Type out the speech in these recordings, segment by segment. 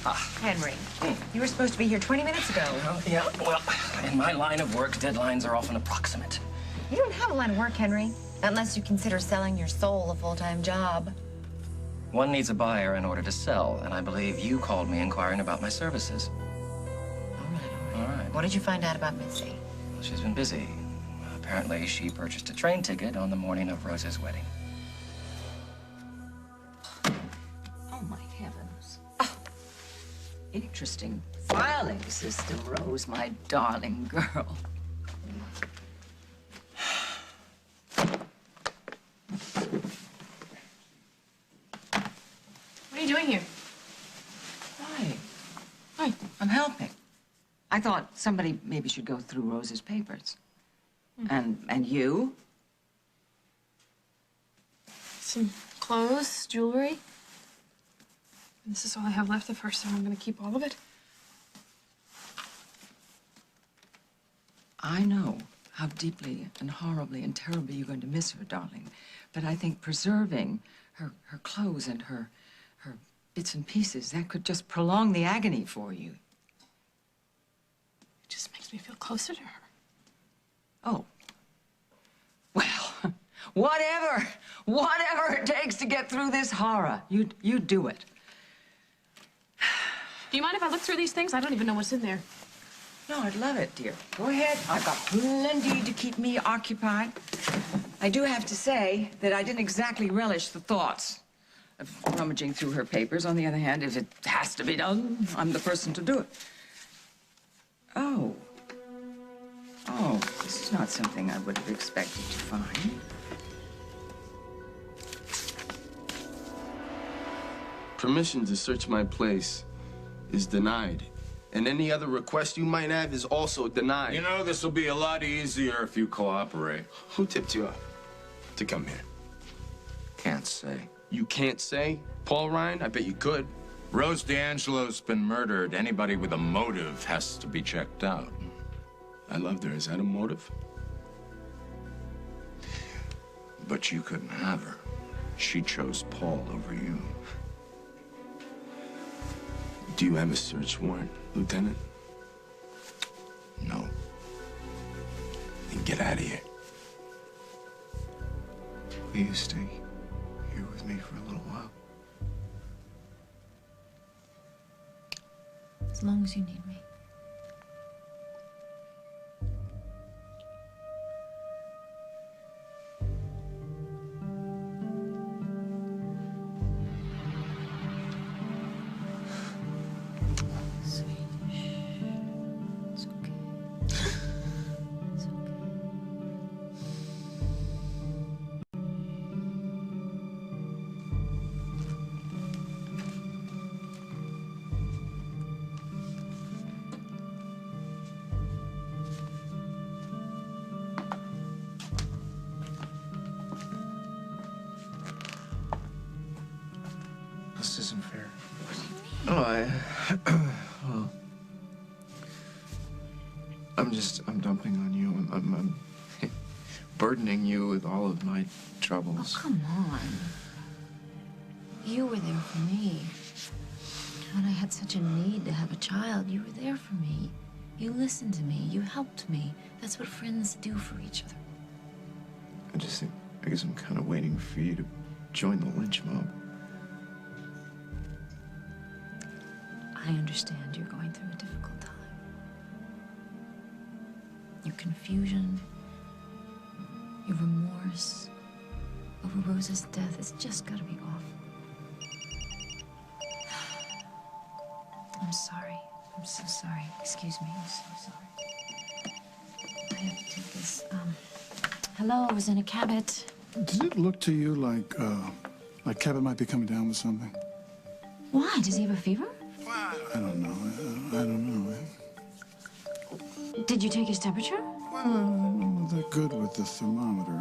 Henry, you were supposed to be here 20 minutes ago. Yeah, well, in my line of work, deadlines are often approximate. You don't have a line of work, Henry, unless you consider selling your soul a full-time job. One needs a buyer in order to sell, and I believe you called me inquiring about my services. All right. What did you find out about Missy? Well, she's been busy. Apparently, she purchased a train ticket on the morning of Rose's wedding. Oh, my heavens. Oh, interesting filing system, Rose, my darling girl. What are you doing here? Hi, I'm helping. I thought somebody maybe should go through Rose's papers. And you? Some clothes, jewelry. And this is all I have left of her, so I'm gonna keep all of it. I know how deeply and horribly and terribly you're going to miss her, darling. But I think preserving her clothes and her bits and pieces, that could just prolong the agony for you. It just makes me feel closer to her. Oh. Well, whatever it takes to get through this horror, you do it. Do you mind if I look through these things? I don't even know what's in there. No, I'd love it, dear. Go ahead. I've got plenty to keep me occupied. I do have to say that I didn't exactly relish the thoughts of rummaging through her papers. On the other hand, if it has to be done, I'm the person to do it. Oh, this is not something I would have expected to find. Permission to search my place is denied. And any other request you might have is also denied. You know, this will be a lot easier if you cooperate. Who tipped you off to come here? Can't say. You can't say? Paul Ryan? I bet you could. Rose D'Angelo's been murdered. Anybody with a motive has to be checked out. I loved her. Is that a motive? But you couldn't have her. She chose Paul over you. Do you have a search warrant, Lieutenant? No. Then get out of here. Will you stay here with me for a little while? As long as you need me. This isn't fair. Oh, Well, I'm dumping on you. I'm burdening you with all of my troubles. Oh, come on. You were there for me. When I had such a need to have a child, you were there for me. You listened to me. You helped me. That's what friends do for each other. I guess I'm kind of waiting for you to join the lynch mob. I understand you're going through a difficult time. Your confusion, your remorse over Rose's death has just got to be awful. I'm sorry. I'm so sorry. Excuse me. I'm so sorry. I have to take this. Hello, I was in a Cabot. Does it look to you like Cabot might be coming down with something? Why? Does he have a fever? I don't know. I don't know. Did you take his temperature? Well, I'm not that good with the thermometer.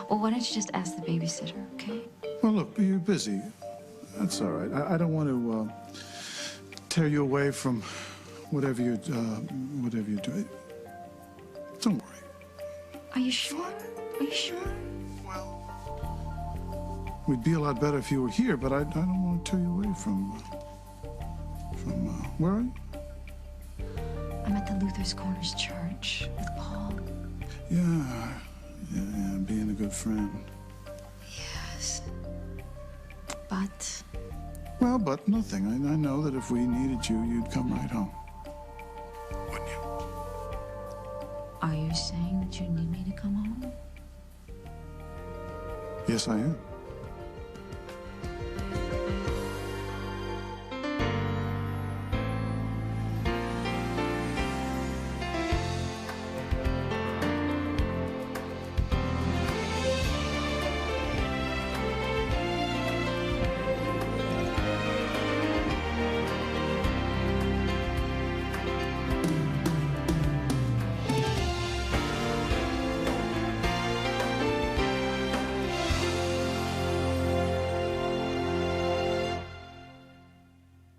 Well, why don't you just ask the babysitter, okay? Well, look, you're busy. That's all right. I don't want to tear you away from whatever you're doing. Don't worry. Are you sure? Are you sure? Well, we'd be a lot better if you were here, but I don't want to turn you away from where are you? I'm at the Luther's Corners Church with Paul. Yeah, being a good friend. Yes. But Well, but nothing. I know that if we needed you, you'd come right home. Wouldn't you? are you saying that you need me to come home? Yes, I am.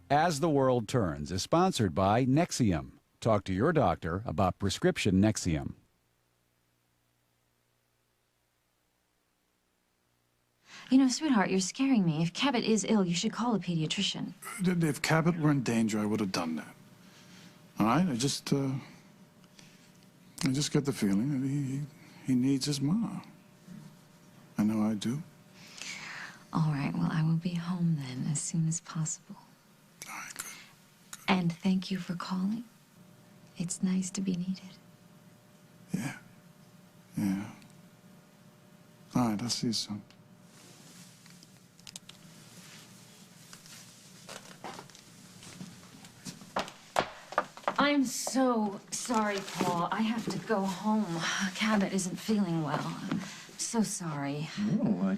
As the World Turns is sponsored by Nexium. Talk to your doctor about prescription Nexium. You know, sweetheart, you're scaring me. If Cabot is ill, you should call a pediatrician. If Cabot were in danger, I would have done that. All right? I just get the feeling that he needs his mom. I know I do. All right, well, I will be home then as soon as possible. All right, good. And thank you for calling. It's nice to be needed. Yeah. All right, I'll see you soon. I'm so sorry, Paul. I have to go home. Cabot isn't feeling well. I'm so sorry. Oh,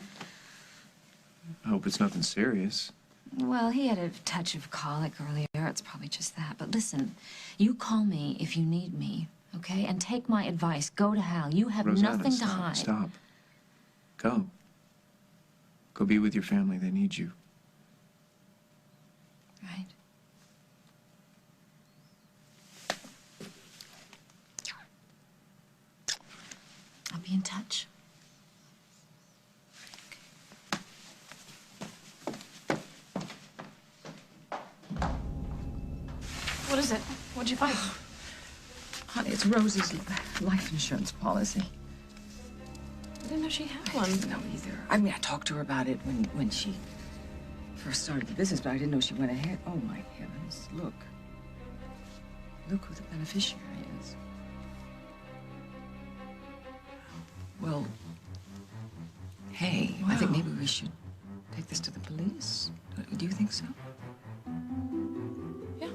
I hope it's nothing serious. Well, he had a touch of colic earlier. It's probably just that. But listen, you call me if you need me, okay? And take my advice. Go to Hal. You have Rosanna, nothing to stop, hide. Stop. Go. Go be with your family. They need you. Right? I'll be in touch. What is it? What'd you find? Honey, it's Rosie's life insurance policy. I didn't know she had one. No, either. I mean, I talked to her about it when she first started the business, but I didn't know she went ahead. Oh, my heavens. Look. Look who the beneficiary is. Well, hey, I think maybe we should take this to the police. Do you think so? Yeah,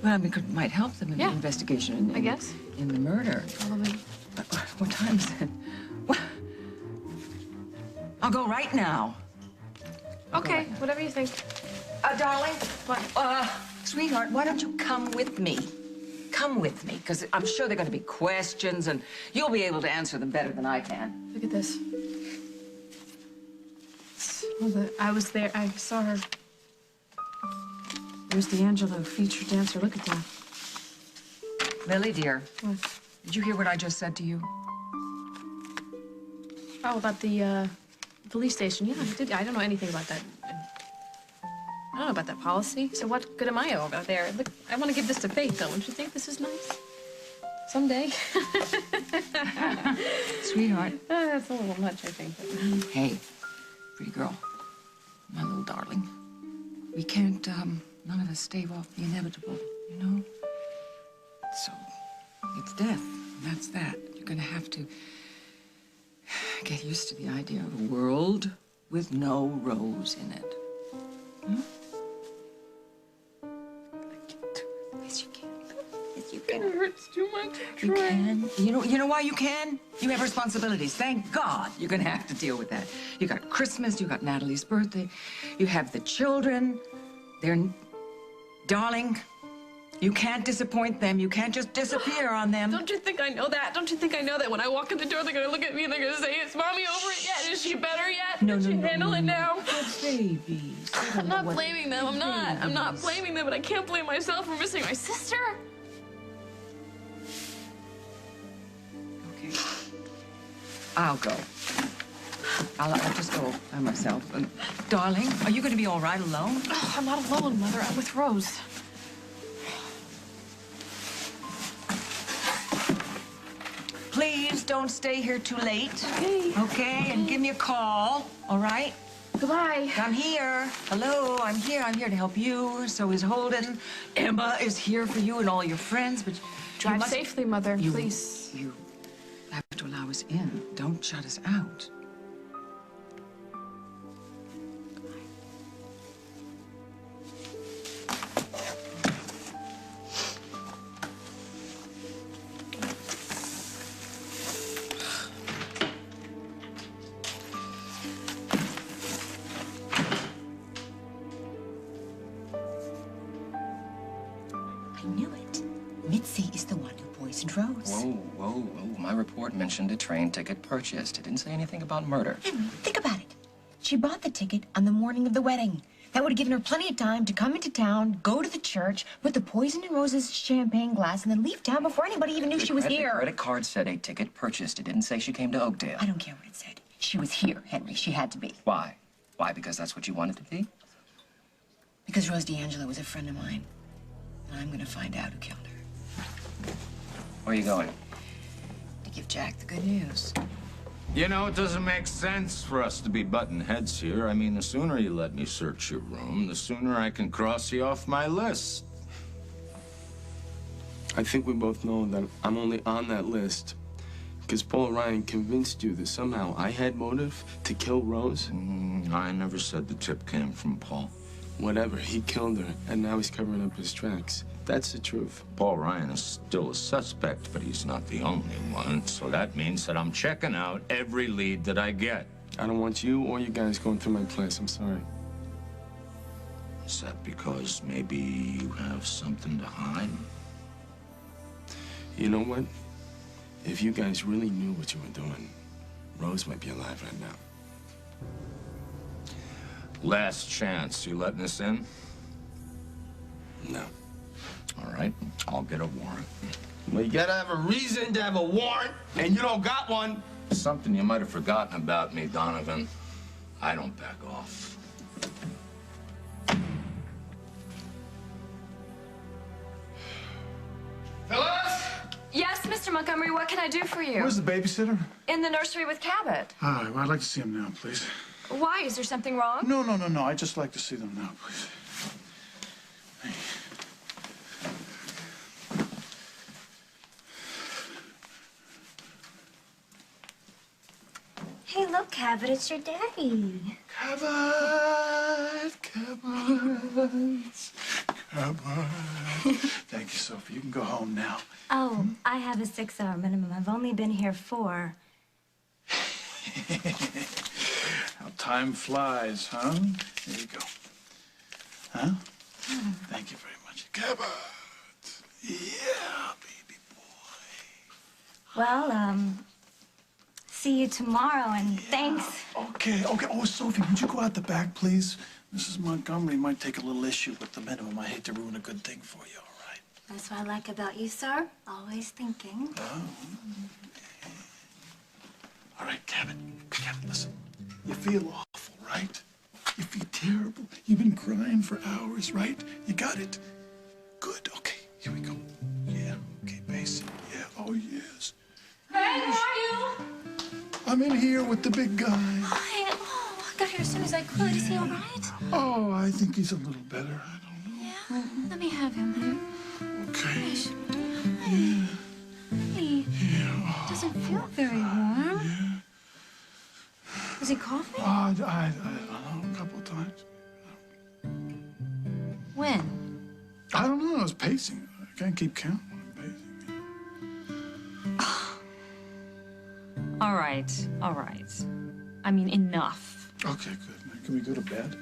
Well, I mean, it might help them in the Yeah. investigation. I guess. In the murder. probably. What time is it? What? I'll go right now. Okay, whatever you think. Darling. What? Sweetheart, why don't you come with me? Come with me, because I'm sure there are going to be questions, and you'll be able to answer them better than I can. Look at this. Well, I was there. I saw her. There's the Angelo featured dancer. Look at that. Lily, dear, What? did you hear what I just said to you? Oh, about the police station. Yeah, I did. I don't know anything about that. I don't know about that policy. So what good am I over there? Look, I want to give this to Faith, though. Don't you think this is nice? Someday. Sweetheart. That's a little much, I think. Hey, pretty girl. My little darling. We can't, none of us stave off the inevitable, you know? So, it's death. And that's that. You're gonna have to get used to the idea of a world with no Rose in it. Hmm? Yes, you can. Yes, you can. It hurts too much. You can. You know why you can? You have responsibilities. Thank God you're gonna have to deal with that. You got Christmas, you got Natalie's birthday, you have the children. Darling, you can't disappoint them. You can't just disappear on them. Don't you think I know that? Don't you think I know that when I walk in the door, they're gonna look at me and they're gonna say, "Is Mommy over it yet? Is she better yet? No, Can no, she no, handle no, it no. now?" Babies. I'm not blaming them. I'm not. I'm not blaming them, but I can't blame myself for missing my sister. Okay. I'll go. I'll just go by myself. Darling, are you going to be all right alone? Oh, I'm not alone, Mother. I'm with Rose. Please don't stay here too late. Okay. Okay, and give me a call, all right? Goodbye. I'm here. Hello, I'm here. I'm here to help you. So is Holden. Emma is here for you and all your friends, but Drive safely, Mother, you, please. You have to allow us in. Don't shut us out. I knew it. Mitzi is the one who poisoned Rose. Whoa, whoa, whoa. My report mentioned a train ticket purchased. It didn't say anything about murder. Henry, think about it. She bought the ticket on the morning of the wedding. That would have given her plenty of time to come into town, go to the church, put the poison in Rose's champagne glass, and then leave town before anybody even knew she was The here. credit card said a ticket purchased. It didn't say she came to Oakdale. I don't care what it said. She was here, Henry. She had to be. Why? Why? Because that's what you wanted to be? Because Rose D'Angelo was a friend of mine. And I'm gonna find out who killed her. Where are you going? To give Jack the good news. You know, it doesn't make sense for us to be butting heads here. I mean, the sooner you let me search your room, the sooner I can cross you off my list. I think we both know that I'm only on that list because Paul Ryan convinced you that somehow I had motive to kill Rose. I never said the tip came from Paul. Whatever, he killed her, and now he's covering up his tracks. That's the truth. Paul Ryan is still a suspect, but he's not the only one. So that means that I'm checking out every lead that I get. I don't want you or you guys going through my place. I'm sorry. Is that because maybe you have something to hide? You know what? If you guys really knew what you were doing, Rose might be alive right now. Last chance. You letting us in? No. All right. I'll get a warrant. Well, you gotta have a reason to have a warrant, and you don't got one. Something you might have forgotten about me, Donovan. I don't back off. Phyllis! Yes, Mr. Montgomery, what can I do for you? Where's the babysitter? In the nursery with Cabot. All right, well, I'd like to see him now, please. Why? Is there something wrong? No. I'd just like to see them now, please. Hey, look, Cabot, it's your daddy. Cabot. Thank you, Sophie. You can go home now. Oh, I have a 6-hour minimum. I've only been here 4. How time flies, huh? There you go. Huh? Thank you very much. Cabot. Yeah, baby boy. Well, see you tomorrow, and thanks. Okay. Oh, Sophie, would you go out the back, please? Mrs. Montgomery might take a little issue with the minimum. I hate to ruin a good thing for you, all right? That's what I like about you, sir. Always thinking. All right, Cabot, listen. You feel awful, right? You feel terrible. You've been crying for hours, right? You got it? Good. Okay, here we go. Yeah, okay, basic. Yeah, oh, yes. Hey, who are you? I'm in here with the big guy. Hi. Oh, I got here as soon as I could. Is he all right? Oh, I think he's a little better. I don't know. Yeah. Let me have him here. Okay. Hi. Hey. Yeah. Doesn't feel very warm. Yeah. Is he coughing? I don't know, a couple of times. When? I don't know. I was pacing. I can't keep count when I'm pacing. All right. I mean, enough. Okay, good. Now, can we go to bed?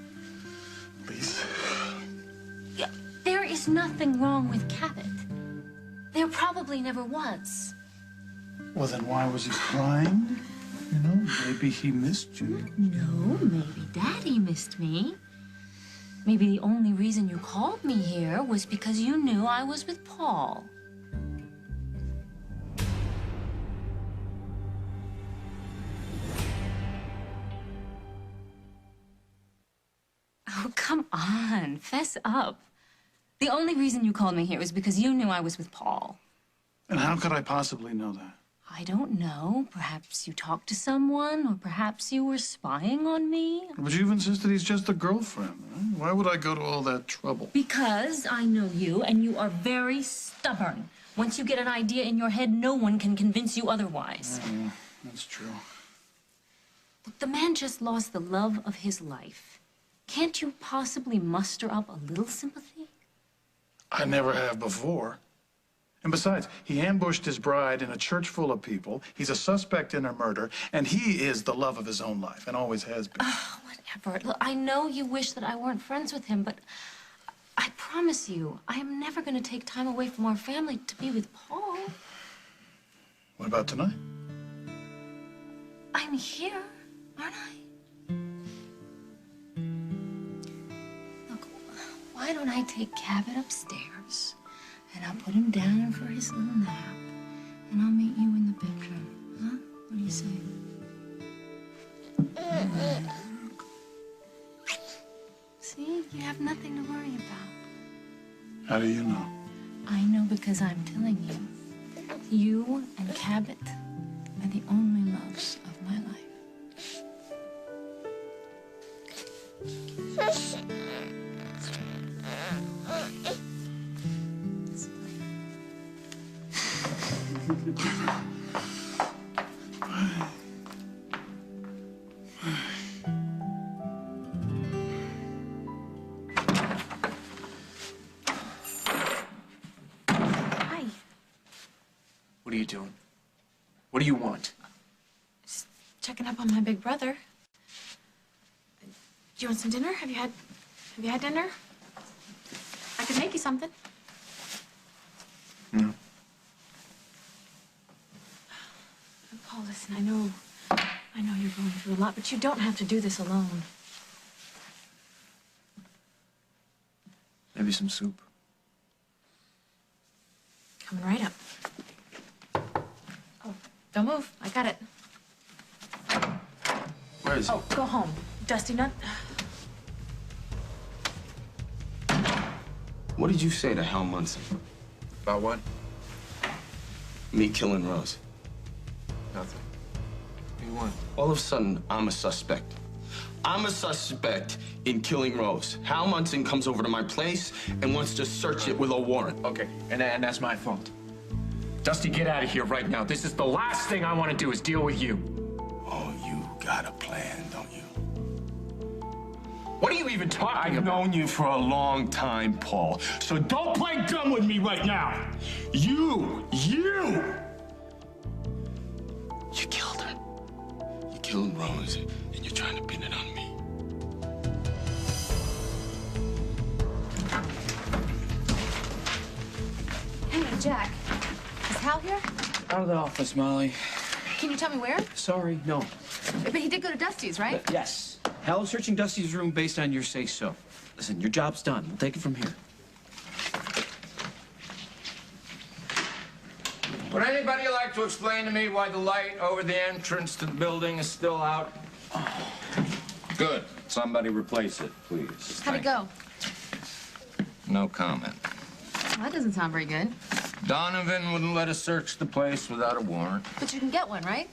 Please. Yeah, there is nothing wrong with Cabot. There probably never was. Well, then why was he crying? You know, maybe he missed you. No, maybe Daddy missed me. Maybe the only reason you called me here was because you knew I was with Paul. Oh, come on. Fess up. The only reason you called me here was because you knew I was with Paul. And how could I possibly know that? I don't know. Perhaps you talked to someone, or perhaps you were spying on me. But you've insisted he's just a girlfriend. Right? Why would I go to all that trouble? Because I know you, and you are very stubborn. Once you get an idea in your head, no one can convince you otherwise. Yeah, that's true. Look, the man just lost the love of his life. Can't you possibly muster up a little sympathy? I never have before. And besides, he ambushed his bride in a church full of people. He's a suspect in a murder, and he is the love of his own life, and always has been. Oh, whatever. Look, I know you wish that I weren't friends with him, but I promise you, I am never going to take time away from our family to be with Paul. What about tonight? I'm here, aren't I? Look, why don't I take Cabot upstairs, and I'll put him down for his little nap, and I'll meet you in the bedroom, huh? What do you say? See, you have nothing to worry about. How do you know? I know because I'm telling you. You and Cabot are the only loves of my life. Hi. What are you doing? What do you want? Just checking up on my big brother. Do you want some dinner? Have you had dinner? I could make you something. No. Paul, listen, I know you're going through a lot, but you don't have to do this alone. Maybe some soup. Coming right up. Oh, don't move. I got it. Where is he? Oh, go home. Dusty nut. What did you say to Hal Munson? About what? Me killing Rose. Nothing. What do you want? All of a sudden, I'm a suspect. I'm a suspect in killing Rose. Hal Munson comes over to my place and wants to search it with a warrant. Okay, and that's my fault. Dusty, get out of here right now. This is the last thing I want to do is deal with you. Oh, you got a plan, don't you? What are you even talking I've about? known you for a long time, Paul. So don't play dumb with me right now. You killed her. You killed Rose, and you're trying to pin it on me. Hey, Jack. Is Hal here? Out of the office, Molly. Can you tell me where? Sorry, no. But he did go to Dusty's, right? Yes. Hal is searching Dusty's room based on your say-so. Listen, your job's done. We'll take it from here. Would anybody like to explain to me why the light over the entrance to the building is still out? Good. Somebody replace it, please. How'd it go? No comment. Well, that doesn't sound very good. Donovan wouldn't let us search the place without a warrant. But you can get one, right?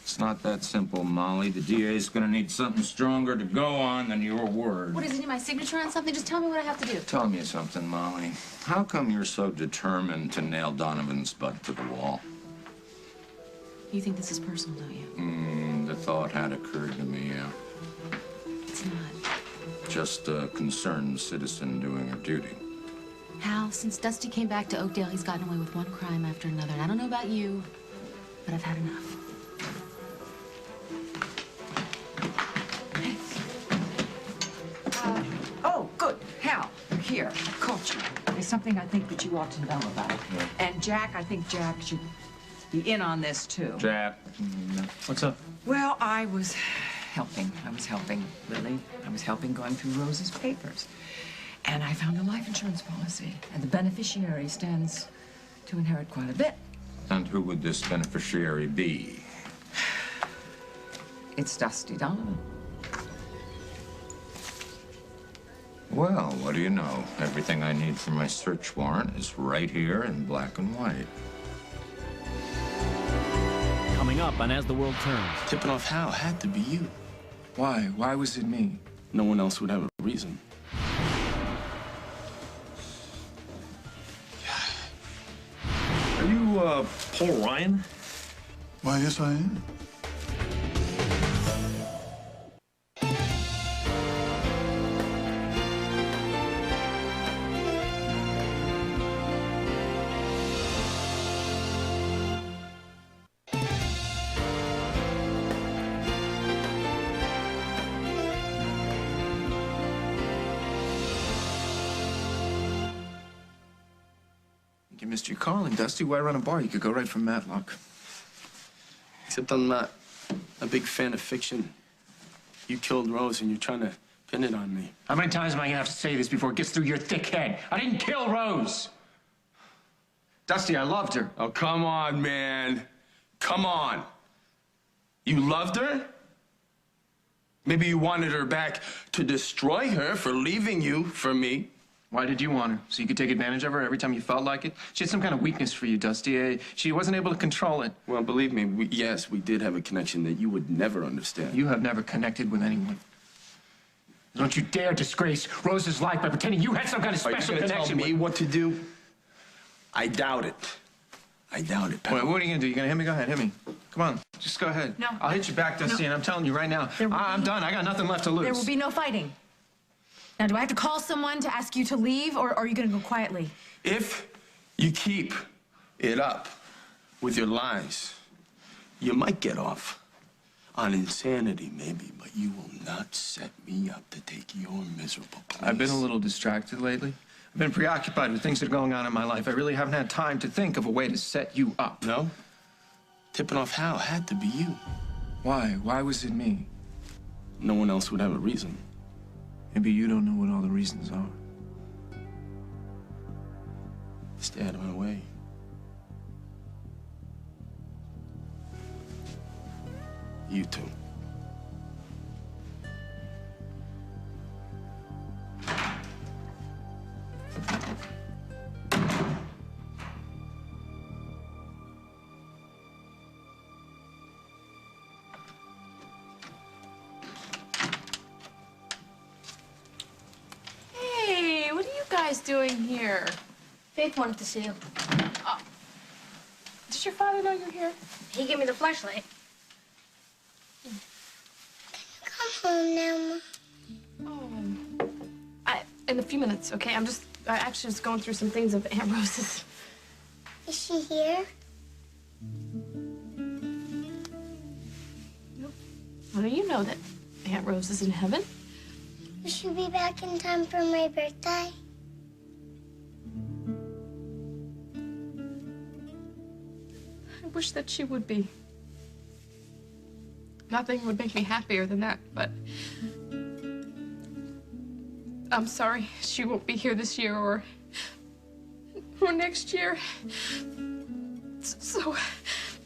It's not that simple, Molly. The DA's gonna need something stronger to go on than your word. What, does he need my signature on something? Just tell me what I have to do. Tell me something, Molly. How come you're so determined to nail Donovan's butt to the wall? You think this is personal, don't you? The thought had occurred to me, yeah. It's not. Just a concerned citizen doing her duty. Hal, since Dusty came back to Oakdale, he's gotten away with one crime after another. And I don't know about you, but I've had enough. Oh, good. Hal, here, I caught you. There's something I think that you ought to know about. And Jack, I think Jack should be in on this, too. Jack. What's up? Well, I was helping Lily. I was helping going through Rose's papers. And I found a life insurance policy. And the beneficiary stands to inherit quite a bit. And who would this beneficiary be? It's Dusty Donovan. Well, what do you know? Everything I need for my search warrant is right here in black and white. Coming up on As the World Turns. Tipping off Hal had to be you. Why? Why was it me? No one else would have a reason. Are you, Paul Ryan? Why, yes, I am. You missed your calling, Dusty. Why run a bar? You could go right from Matlock. Except I'm not a big fan of fiction. You killed Rose and you're trying to pin it on me. How many times am I gonna have to say this before it gets through your thick head? I didn't kill Rose! Dusty, I loved her. Oh, come on, man. Come on. You loved her? Maybe you wanted her back to destroy her for leaving you for me. Why did you want her? So you could take advantage of her every time you felt like it? She had some kind of weakness for you, Dusty. She wasn't able to control it. Well, believe me, yes, we did have a connection that you would never understand. You have never connected with anyone. Don't you dare disgrace Rose's life by pretending you had some kind of special Are you connection gonna tell me with... what to do? I doubt it. I doubt it, pal. Wait, what are you gonna do? You gonna hit me? Go ahead, hit me. Come on, just go ahead. No. I'll hit you back, Dusty, and I'm telling you right now, I'm done. I got nothing left to lose. There will be no fighting. Now, do I have to call someone to ask you to leave, or are you going to go quietly? If you keep it up with your lies, you might get off on insanity, maybe, but you will not set me up to take your miserable place. I've been a little distracted lately. I've been preoccupied with things that are going on in my life. I really haven't had time to think of a way to set you up. No? Tipping off Hal had to be you. Why? Why was it me? No one else would have a reason. Maybe you don't know what all the reasons are. Stay out of my way. You too. Hey, what are you guys doing here? Faith wanted to see you. Does your father know you're here? He gave me the flashlight. Come home now, Mom. Oh. In a few minutes, okay? I actually was going through some things of Aunt Rose's. Is she here? Nope. How do you know that Aunt Rose is in heaven? Will she be back in time for my birthday? I wish that she would be. Nothing would make me happier than that, but I'm sorry she won't be here this year or next year. So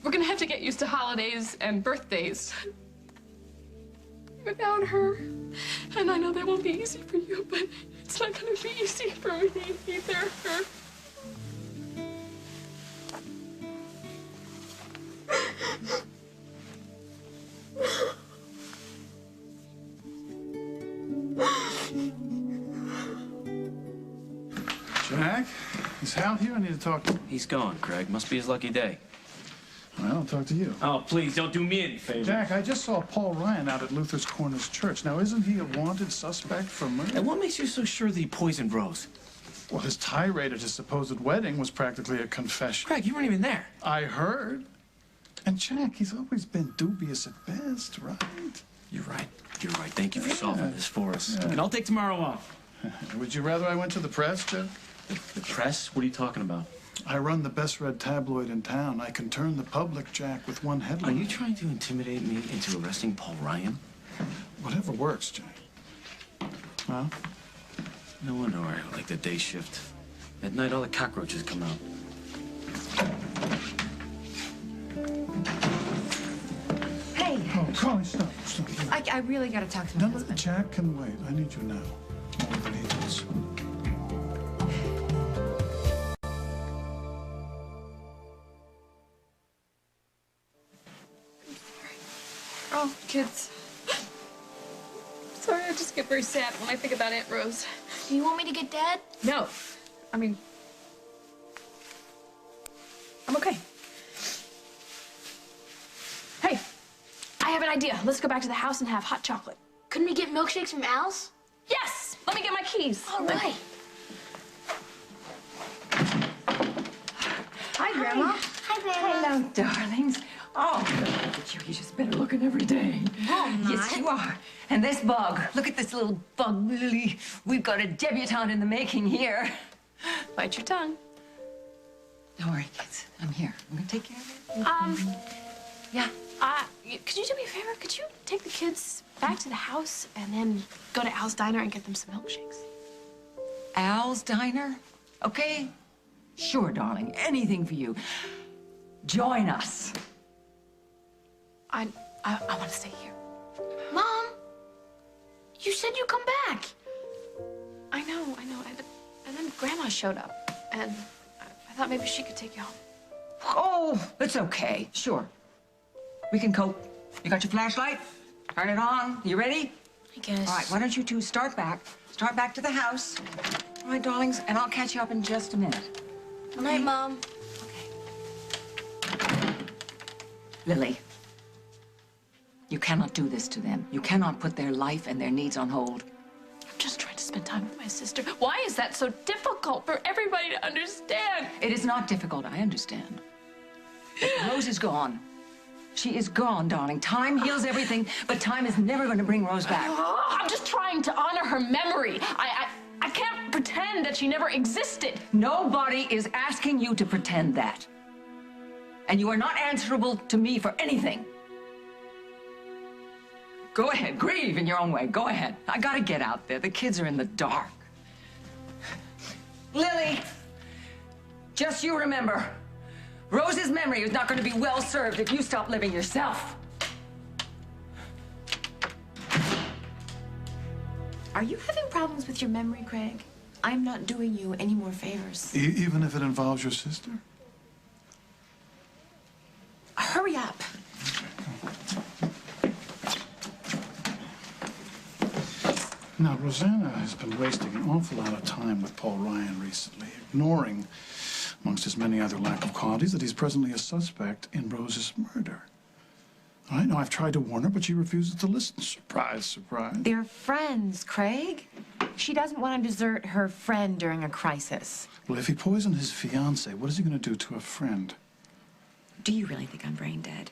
we're gonna have to get used to holidays and birthdays without her. And I know that won't be easy for you, but it's not gonna be easy for me either. Jack, is Hal here? I need to talk to him. He's gone, Craig. Must be his lucky day. Well, I'll talk to you. Oh, please, don't do me any favor. Jack, I just saw Paul Ryan out at Luther's Corners Church. Now, isn't he a wanted suspect for murder? And what makes you so sure that he poisoned Rose? Well, his tirade at his supposed wedding was practically a confession. Craig, you weren't even there. I heard. And Jack, he's always been dubious at best, right? You're right. You're right. Thank you for solving this for us. And I'll take tomorrow off. Would you rather I went to the press, Jack? The press? What are you talking about? I run the best-read tabloid in town. I can turn the public, Jack, with one headline. Are you trying to intimidate me into arresting Paul Ryan? Whatever works, Jack. Huh? No wonder I like the day shift. At night, all the cockroaches come out. Hey. Oh, Connie, stop. I really gotta talk to my No, husband. Jack can wait. I need you now. of allegiance. Oh, kids. Sorry, I just get very sad when I think about Aunt Rose. Do you want me to get Dad? No. I mean, I'm okay. Hey, I have an idea. Let's go back to the house and have hot chocolate. Couldn't we get milkshakes from Al's? Yes! Let me get my keys. All right. Hi, Grandma. Hi, Grandma. Hello, darlings. Oh, look at you. You're just better looking every day. No, I'm not. Yes, you are. And this bug. Look at this little bug, Lily. We've got a debutante in the making here. Bite your tongue. Don't worry, kids. I'm here. I'm gonna take care of you. Yeah. Could you do me a favor? Could you take the kids back to the house and then go to Al's Diner and get them some milkshakes? Al's Diner? Okay. Sure, darling. Anything for you. Join us. I want to stay here. Mom, you said you'd come back. I know. And then Grandma showed up, and I thought maybe she could take you home. Oh, it's okay. Sure. We can cope. You got your flashlight? Turn it on. You ready? I guess. All right, why don't you two start back? Start back to the house. All right, darlings, and I'll catch you up in just a minute. Good night, Mom. Lily, you cannot do this to them. You cannot put their life and their needs on hold. I'm just trying to spend time with my sister. Why is that so difficult for everybody to understand? It is not difficult, I understand. But Rose is gone. She is gone, darling. Time heals everything, but time is never going to bring Rose back. I'm just trying to honor her memory. I can't pretend that she never existed. Nobody is asking you to pretend that. And you are not answerable to me for anything. Go ahead, grieve in your own way. Go ahead. I gotta get out there. The kids are in the dark. Lily, just you remember, Rose's memory is not going to be well served if you stop living yourself. Are you having problems with your memory, Craig? I'm not doing you any more favors. Even if it involves your sister? Hurry up. Now, Rosanna has been wasting an awful lot of time with Paul Ryan recently, ignoring, amongst his many other lack of qualities, that he's presently a suspect in Rose's murder. All right, now I've tried to warn her, but she refuses to listen. Surprise, surprise. They're friends, Craig. She doesn't want to desert her friend during a crisis. Well, if he poisoned his fiancée, what is he going to do to a friend? Do you really think I'm brain dead?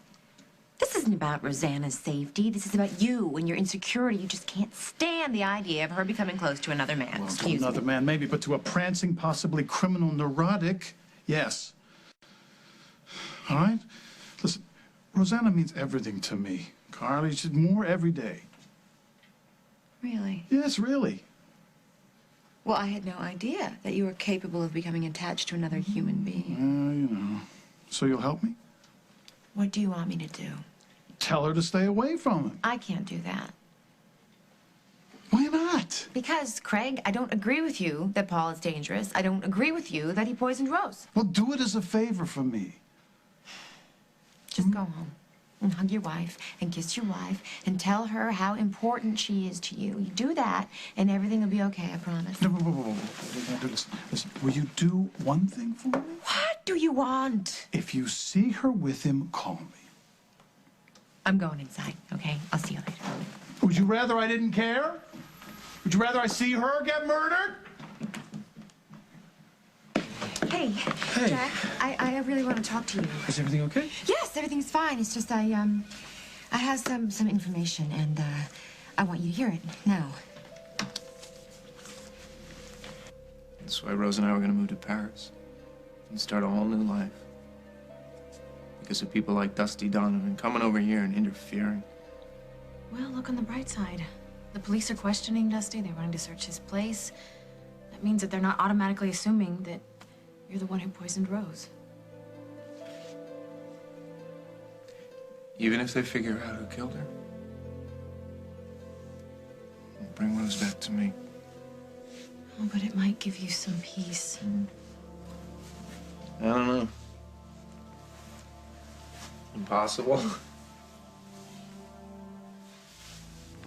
This isn't about Rosanna's safety. This is about you and your insecurity. You just can't stand the idea of her becoming close to another man. Well, to Excuse another me. man, maybe, but to a prancing, possibly criminal neurotic, yes. All right? Listen, Rosanna means everything to me, Carly. She's more every day. Really? Yes, really. Well, I had no idea that you were capable of becoming attached to another human being. You know. So you'll help me? What do you want me to do? Tell her to stay away from him. I can't do that. Why not? Because, Craig, I don't agree with you that Paul is dangerous. I don't agree with you that he poisoned Rose. Well, do it as a favor for me. Just go home and hug your wife and kiss your wife and tell her how important she is to you. You do that and everything will be okay, I promise. No, listen. Will you do one thing for me? What do you want? If you see her with him, call me. I'm going inside, okay? I'll see you later. Would you rather I didn't care? Would you rather I see her get murdered? Hey, Jack, I really want to talk to you. Is everything okay? Yes, everything's fine. It's just I have some information and I want you to hear it now. That's why Rose and I were going to move to Paris and start a whole new life. Because of people like Dusty Donovan coming over here and interfering. Well, look on the bright side. The police are questioning Dusty. They're wanting to search his place. That means that they're not automatically assuming that you're the one who poisoned Rose. Even if they figure out who killed her, bring Rose back to me. Oh, but it might give you some peace. I don't know. Impossible. All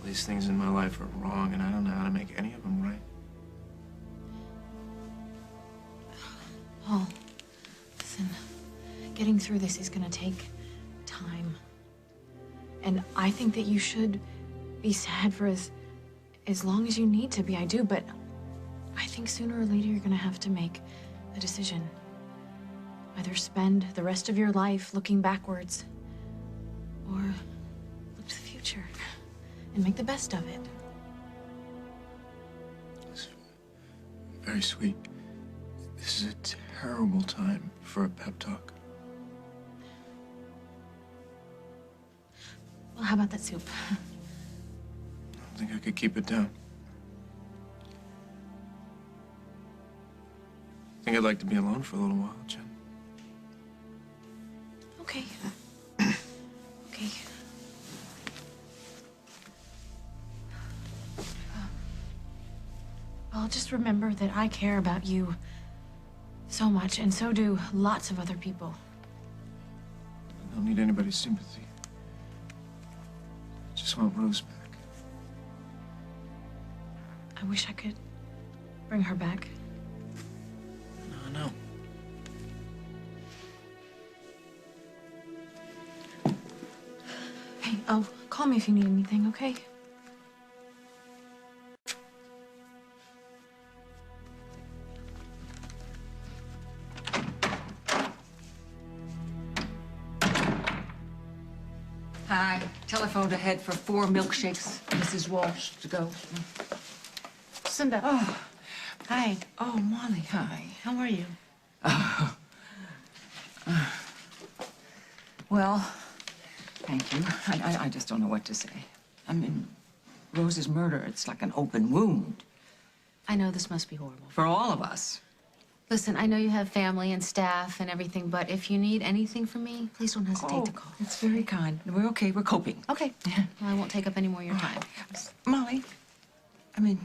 these things in my life are wrong, and I don't know how to make any of them right. Paul, listen, getting through this is gonna take time. And I think that you should be sad for as long as you need to be. I do, but I think sooner or later you're gonna have to make a decision. Either spend the rest of your life looking backwards, or look to the future and make the best of it. It's very sweet. This is a terrible time for a pep talk. Well, how about that soup? I don't think I could keep it down. I think I'd like to be alone for a little while, Jen. Okay. Okay. Well, just remember that I care about you so much, and so do lots of other people. I don't need anybody's sympathy. I just want Rose back. I wish I could bring her back. No. Hey, oh, call me if you need anything, okay? Hi. Telephoned ahead for 4 milkshakes, Mrs. Walsh, to go. Cinda. Oh, hi. Oh, Molly, hi. How are you? Well, thank you. I just don't know what to say. I mean, Rose's murder, it's like an open wound. I know this must be horrible. For all of us. Listen, I know you have family and staff and everything, but if you need anything from me, please don't hesitate to call. It's very kind. We're okay. We're coping. Okay. Well, I won't take up any more of your time. Molly, I mean,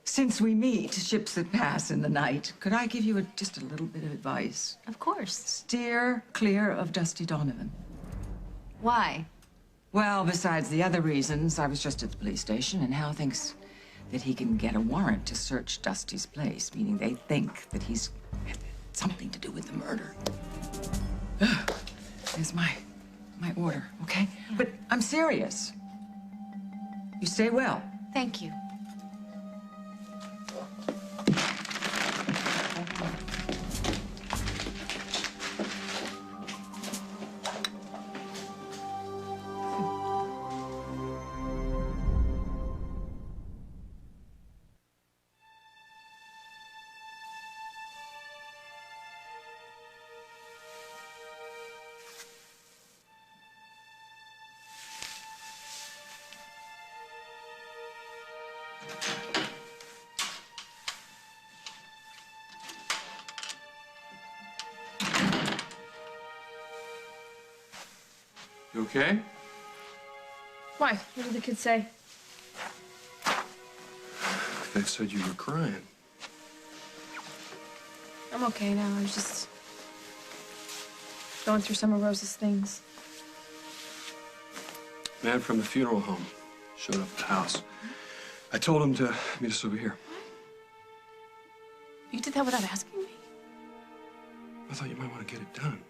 since we meet ships that pass in the night, could I give you just a little bit of advice? Of course. Steer clear of Dusty Donovan. Why? Well, besides the other reasons, I was just at the police station, and Hal thinks that he can get a warrant to search Dusty's place, meaning they think that he's had something to do with the murder. There's my order, okay? Yeah. But I'm serious. You stay well. Thank you. You okay? Why? What did the kids say? They said you were crying. I'm okay now. I was just going through some of Rose's things. Man from the funeral home showed up at the house. I told him to meet us over here. You did that without asking me? I thought you might want to get it done.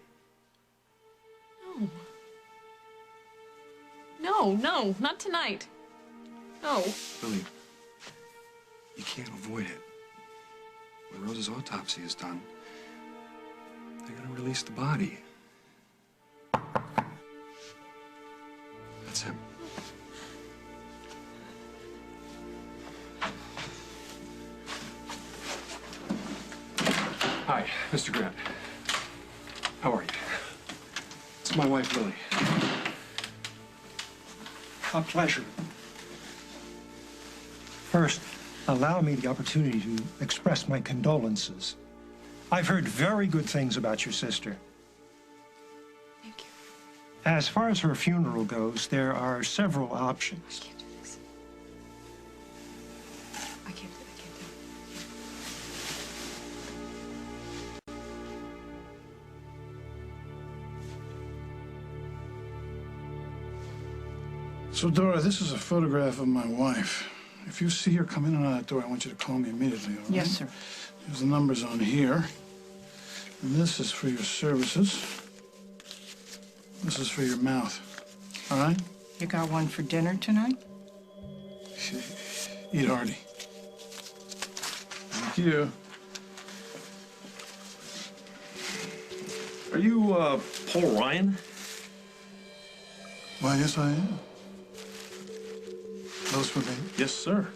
No. No, not tonight. No. Lily, you can't avoid it. When Rose's autopsy is done, they're gonna release the body. That's him. Hi, Mr. Grant. How are you? It's my wife, Lily. A pleasure. First, allow me the opportunity to express my condolences. I've heard very good things about your sister. Thank you. As far as her funeral goes, there are several options. I can't do this. I can't do it. So, Dora, this is a photograph of my wife. If you see her come in and out of that door, I want you to call me immediately, all right? Yes, sir. There's the numbers on here. And this is for your services. This is for your mouth. All right? You got one for dinner tonight? Eat hearty. Thank you. Are you, Paul Ryan? Why, yes, I am. Those for me? Yes, sir.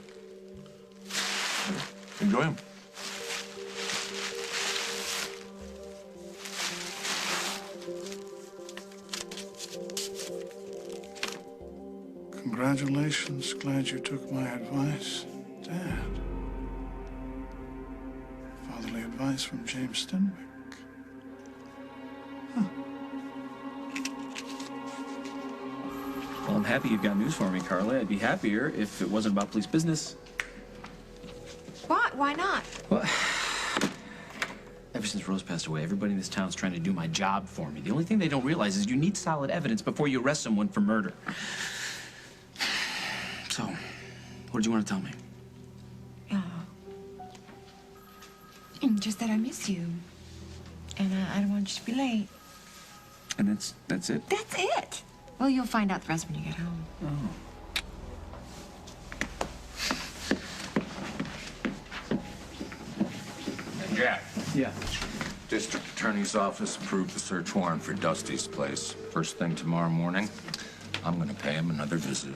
Enjoy him. Congratulations. Glad you took my advice. Dad. Fatherly advice from James Stenwick. Well, I'm happy you've got news for me, Carla. I'd be happier if it wasn't about police business. What? Why not? Well, ever since Rose passed away, everybody in this town's trying to do my job for me. The only thing they don't realize is you need solid evidence before you arrest someone for murder. So, what did you want to tell me? Just that I miss you. And I don't want you to be late. And that's it? That's it. Well, you'll find out the rest when you get home. Oh. Jack. Yeah. District Attorney's Office approved the search warrant for Dusty's place. First thing tomorrow morning, I'm gonna pay him another visit.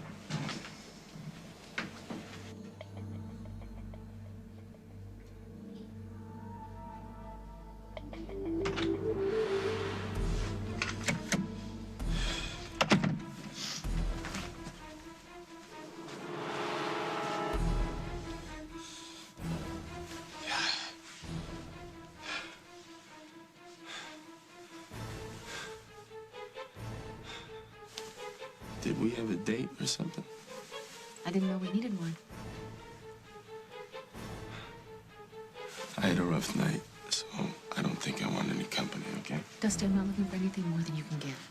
Did we have a date or something? I didn't know we needed one. I had a rough night, so I don't think I want any company, okay? Dusty, I'm not looking for anything more than you can give.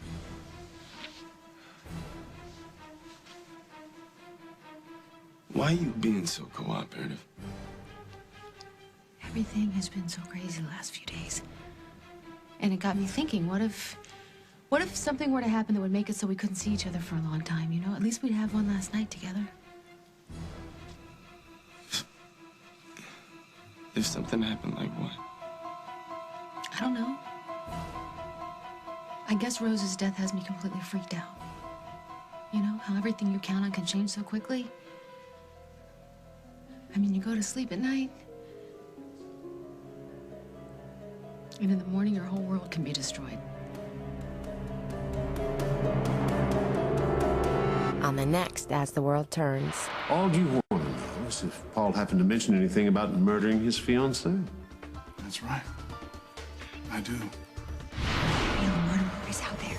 Why are you being so cooperative? Everything has been so crazy the last few days. And it got me thinking, what if something were to happen that would make it so we couldn't see each other for a long time, you know? At least we'd have one last night together. If something happened, like what? I don't know. I guess Rose's death has me completely freaked out. You know, how everything you count on can change so quickly. I mean, you go to sleep at night, and in the morning, your whole world can be destroyed. On the next As the World Turns. All you want to know is if Paul happened to mention anything about murdering his fiancée. That's right. I do. You know, murder is out there.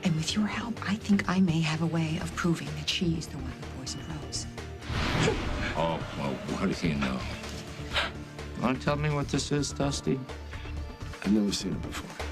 And with your help, I think I may have a way of proving that she's the one who poisoned Rose. Oh, well, what do you know? Want to tell me what this is, Dusty? I've never seen it before.